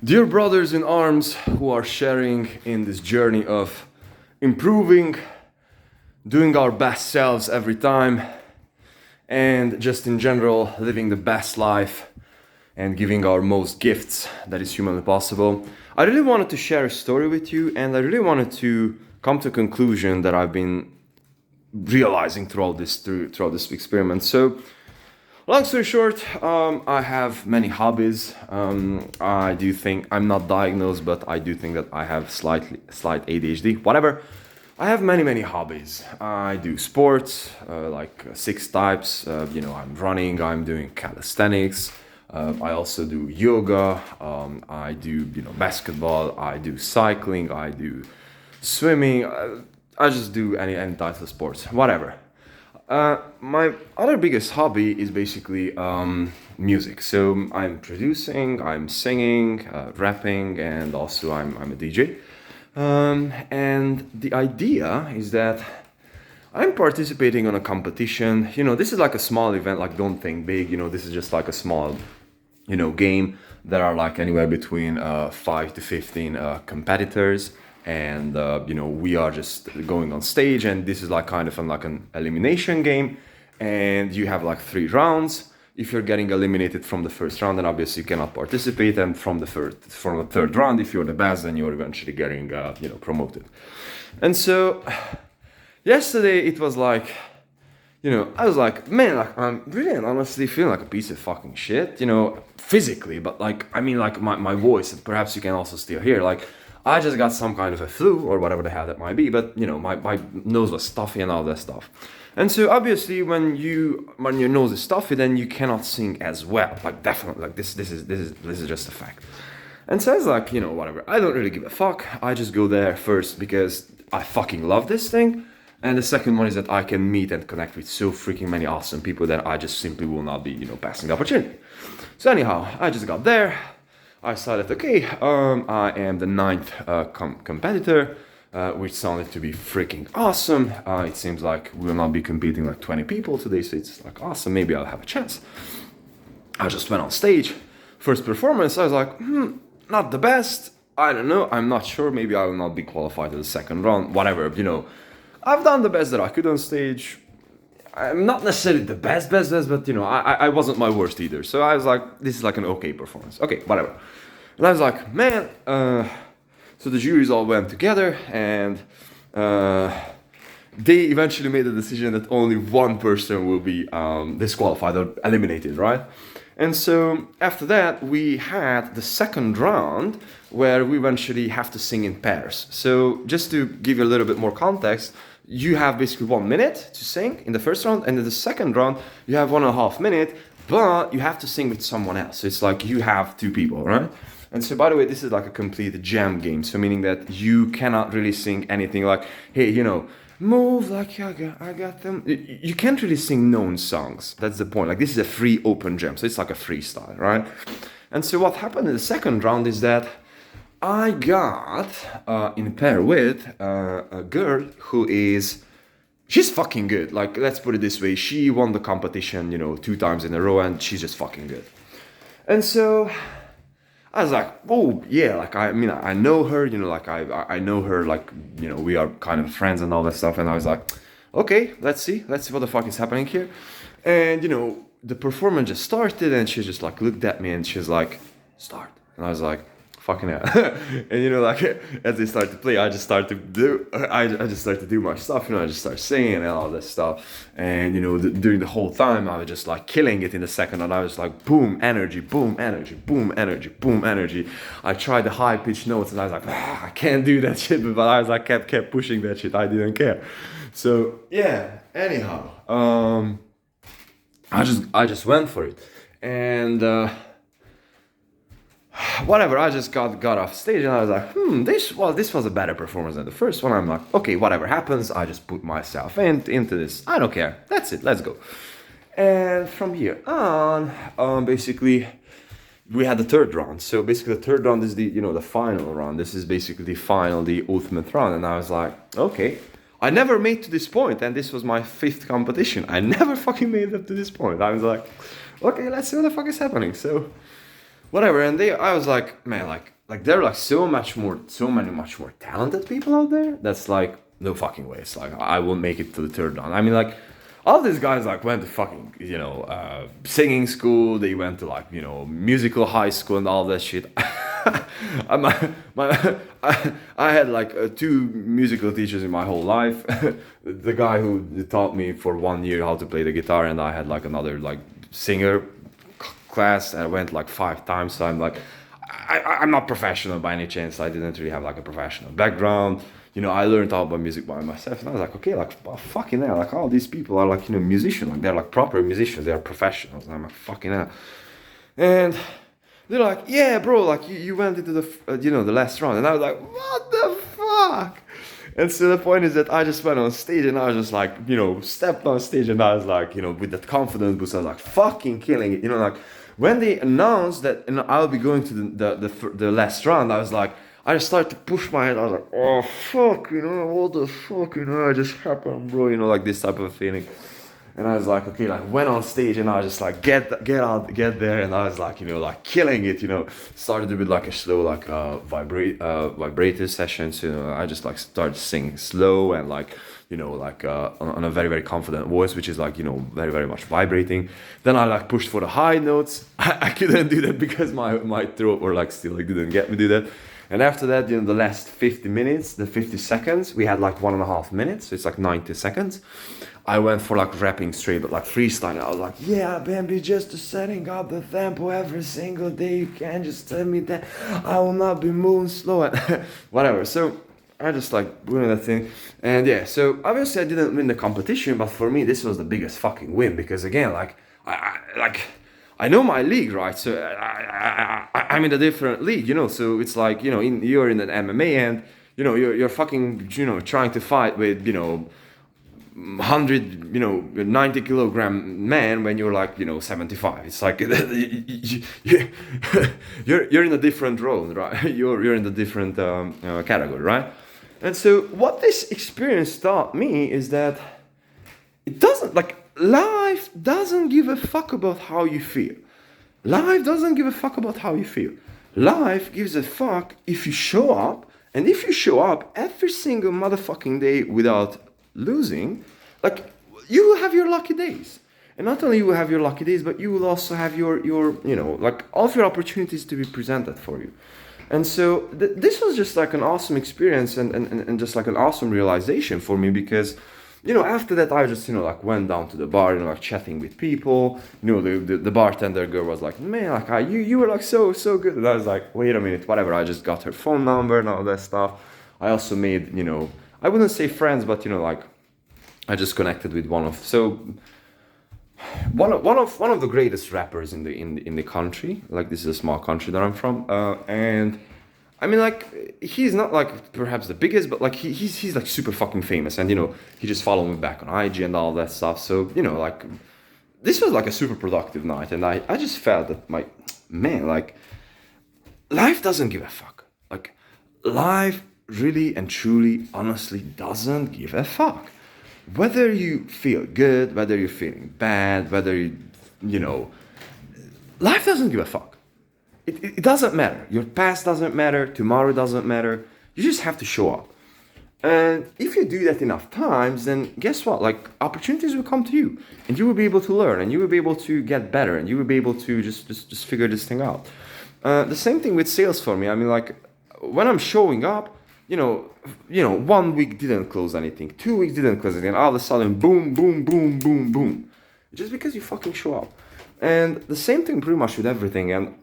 Dear brothers in arms who are sharing in this journey of improving, doing our best selves every time, and just in general living the best life and giving our most gifts that is humanly possible. I really wanted to share a story with you, and I really wanted to come to a conclusion that I've been realizing throughout this experiment. So long story short, I have many hobbies. I do think I'm not diagnosed, but I do think that I have slight ADHD. Whatever. I have many hobbies. I do sports, like six types. I'm running. I'm doing calisthenics. I also do yoga. I do basketball. I do cycling. I do swimming. I just do any types of sports. Whatever. My other biggest hobby is basically music. So I'm producing, I'm singing, rapping, and also I'm a DJ. And the idea is that I'm participating on a competition. This is like a small event, like don't think big. This is just like a small, game. There are like anywhere between 5 to 15 competitors, and we are just going on stage, and this is like kind of like an elimination game, and you have like 3 rounds. If you're getting eliminated from the first round, then obviously you cannot participate, and from the third round, if you're the best, then you're eventually getting promoted. And so yesterday it was like, I was like, man, like I'm really honestly feeling like a piece of fucking shit, physically, but like, I mean, like my voice, and perhaps you can also still hear, like, I just got some kind of a flu or whatever the hell that might be, but my nose was stuffy and all that stuff. And so obviously when your nose is stuffy, then you cannot sing as well. Like definitely, like this is just a fact. And so I was like, whatever. I don't really give a fuck. I just go there first because I fucking love this thing. And the second one is that I can meet and connect with so freaking many awesome people that I just simply will not be, passing the opportunity. So anyhow, I just got there. I decided, okay, I am the 9th competitor, which sounded to be freaking awesome. It seems like we will not be competing like 20 people today, so it's like awesome, maybe I'll have a chance. I just went on stage. First performance, I was like, not the best. I don't know, I'm not sure, maybe I will not be qualified to the second round, whatever, I've done the best that I could on stage. I'm not necessarily the best, but I wasn't my worst either. So I was like, this is like an okay performance. Okay, whatever. And I was like, man. So the juries all went together, and they eventually made the decision that only one person will be disqualified or eliminated, right? And so after that, we had the second round where we eventually have to sing in pairs. So just to give you a little bit more context, you have basically 1 minute to sing in the first round, and in the second round, you have 1.5 minutes, but you have to sing with someone else. So it's like you have 2 people, right? And so, by the way, this is like a complete jam game. So meaning that you cannot really sing anything like, hey, move like I got them. You can't really sing known songs. That's the point. Like this is a free open jam. So it's like a freestyle, right? And so what happened in the second round is that I got in pair with a girl she's fucking good. Like, let's put it this way. She won the competition, 2 times in a row, and she's just fucking good. And so I was like, oh yeah, like I mean, I know her, I know her, like, we are kind of friends and all that stuff. And I was like, okay, let's see what the fuck is happening here. And the performance just started, and she just like looked at me and she's like, start. And I was like, fucking hell. And like as they start to play, I just start to do my stuff, I just start singing and all that stuff. And during the whole time I was just like killing it in the second, and I was like boom energy, boom energy, boom energy, boom energy. I tried the high pitched notes, and I was like, I can't do that shit, but I was like kept pushing that shit. I didn't care. So yeah, anyhow, I just went for it. And whatever, I just got off stage, and I was like, this was a better performance than the first one. I'm like, okay, whatever happens, I just put myself into this. I don't care. That's it. Let's go. And from here on, basically, we had the third round. So basically, the third round is the final round. This is basically the ultimate round. And I was like, okay. I never made to this point, and this was my 5th competition. I never fucking made it up to this point. I was like, okay, let's see what the fuck is happening. So whatever. And I was like, man, like there are like so many much more talented people out there. That's like no fucking way. It's like I won't make it to the third round. I mean, like all these guys like went to fucking singing school. They went to like musical high school and all that shit. I had like two musical teachers in my whole life. The guy who taught me for 1 year how to play the guitar, and I had like another like singer class, and I went like 5 times. So I'm like, I'm not professional by any chance. I didn't really have like a professional background. I learned all about music by myself, and I was like, okay, like fucking hell, like all these people are like musicians, like they're like proper musicians, they are professionals. And I'm like, fucking hell. And they're like, yeah, bro, like you went into the last round, and I was like, what the fuck? And so the point is that I just went on stage, and I was just like, stepped on stage, and I was like, with that confidence boost, I was like, fucking killing it, like when they announced that I'll be going to the last round, I was like, I just started to push my head. I was like, oh fuck, what the fuck, I just happened, bro, like this type of feeling. And I was like, okay, like went on stage, and I was just like, get out, get there, and I was like, like killing it, Started with like a slow, like vibrator session. So I just like started singing slow and like, like on a very very confident voice, which is like very very much vibrating. Then I like pushed for the high notes. I couldn't do that because my throat were like still like didn't get me do that. And after that, the last 50 minutes, the 50 seconds, we had like 1.5 minutes, so it's like 90 seconds. I went for like rapping straight, but like freestyling. I was like, yeah, Bambi, just setting up the tempo every single day. You can't just tell me that I will not be moving slow and whatever. So I just like doing that thing. And yeah, so obviously I didn't win the competition, but for me, this was the biggest fucking win because again, like, I know my league, right? So I'm in a different league, So it's like, you're in an MMA and, you're fucking, trying to fight with, 100, 90 kilogram man when you're like, 75. It's like you're in a different role, right? You're in a different category, right? And so what this experience taught me is that it doesn't like life doesn't give a fuck about how you feel. Life doesn't give a fuck about how you feel. Life gives a fuck if you show up, and if you show up every single motherfucking day without losing, like you will have your lucky days. And not only you will have your lucky days, but you will also have your like all of your opportunities to be presented for you. And so this was just like an awesome experience and just like an awesome realization for me because after that I just like went down to the bar, like chatting with people. The bartender girl was like, man, like you were like so good. And I was like, wait a minute, whatever. I just got her phone number and all that stuff. I also made I wouldn't say friends, but like I just connected with one of the greatest rappers in the country. Like this is a small country that I'm from, and I mean like he's not like perhaps the biggest, but like he's like super fucking famous, and he just followed me back on IG and all that stuff. So like this was like a super productive night, and I just felt that like life doesn't give a fuck. Like life really and truly, honestly doesn't give a fuck. Whether you feel good, whether you're feeling bad, whether life doesn't give a fuck. It doesn't matter. Your past doesn't matter. Tomorrow doesn't matter. You just have to show up. And if you do that enough times, then guess what? Like opportunities will come to you, and you will be able to learn, and you will be able to get better, and you will be able to just figure this thing out. The same thing with sales for me. I mean, like when I'm showing up, 1 week didn't close anything, 2 weeks didn't close anything, and all of a sudden, boom, boom, boom, boom, boom. Just because you fucking show up. And the same thing pretty much with everything. And,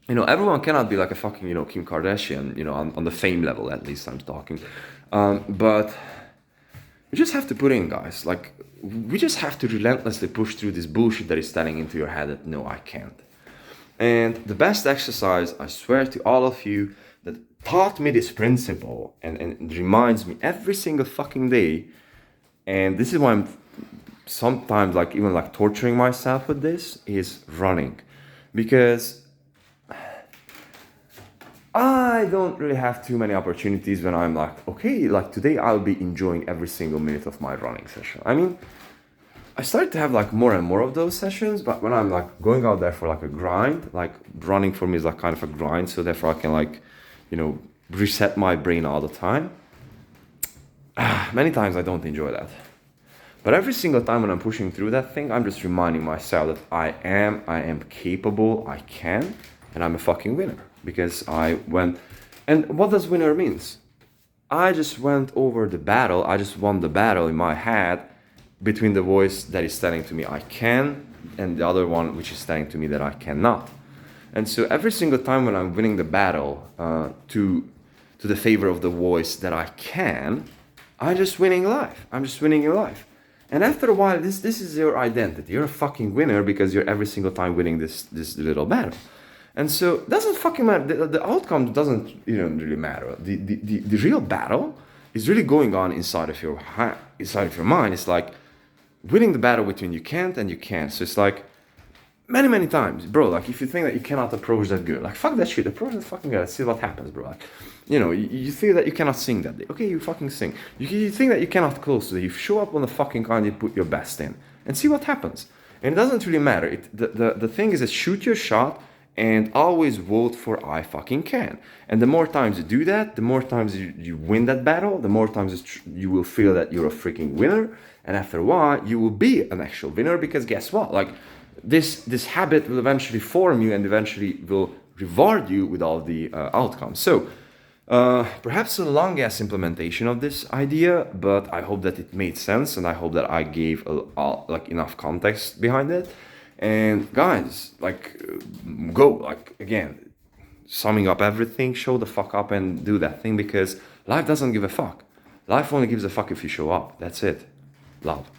everyone cannot be like a fucking, Kim Kardashian, on the fame level, at least I'm talking. But we just have to put in, guys. Like, we just have to relentlessly push through this bullshit that is standing into your head that, no, I can't. And the best exercise, I swear to all of you, that taught me this principle and reminds me every single fucking day, and this is why I'm sometimes like even like torturing myself with this, is running. Because I don't really have too many opportunities when I'm like, okay, like today I'll be enjoying every single minute of my running session. I mean, I started to have like more and more of those sessions, but when I'm like going out there for like a grind, like running for me is like kind of a grind, so therefore I can like, reset my brain all the time. Many times I don't enjoy that. But every single time when I'm pushing through that thing, I'm just reminding myself that I am capable, I can, and I'm a fucking winner. Because I went, and what does winner means? I just went over the battle, I just won the battle in my head between the voice that is telling to me I can, and the other one which is telling to me that I cannot. And so every single time when I'm winning the battle to the favor of the voice that I can, I'm just winning life. I'm just winning your life. And after a while, this is your identity. You're a fucking winner because you're every single time winning this little battle. And so it doesn't fucking matter. The outcome doesn't really matter. The real battle is really going on inside of your mind. It's like winning the battle between you can't and you can. So it's like many times, bro. Like if you think that you cannot approach that girl, like fuck that shit. Approach that fucking girl. See what happens, bro. Like, you feel that you cannot sing that day. Okay, you fucking sing. You think that you cannot close today. You show up on the fucking car and you put your best in and see what happens. And it doesn't really matter. The thing is that shoot your shot and always vote for I fucking can. And the more times you do that, the more times you win that battle, the more times you will feel that you're a freaking winner. And after a while, you will be an actual winner because guess what? Like this habit will eventually form you and eventually will reward you with all the outcomes. So perhaps a long ass implementation of this idea, but I hope that it made sense and I hope that I gave like enough context behind it. And guys, like go, like again, summing up everything, show the fuck up and do that thing because life doesn't give a fuck. Life only gives a fuck if you show up. That's it. Love.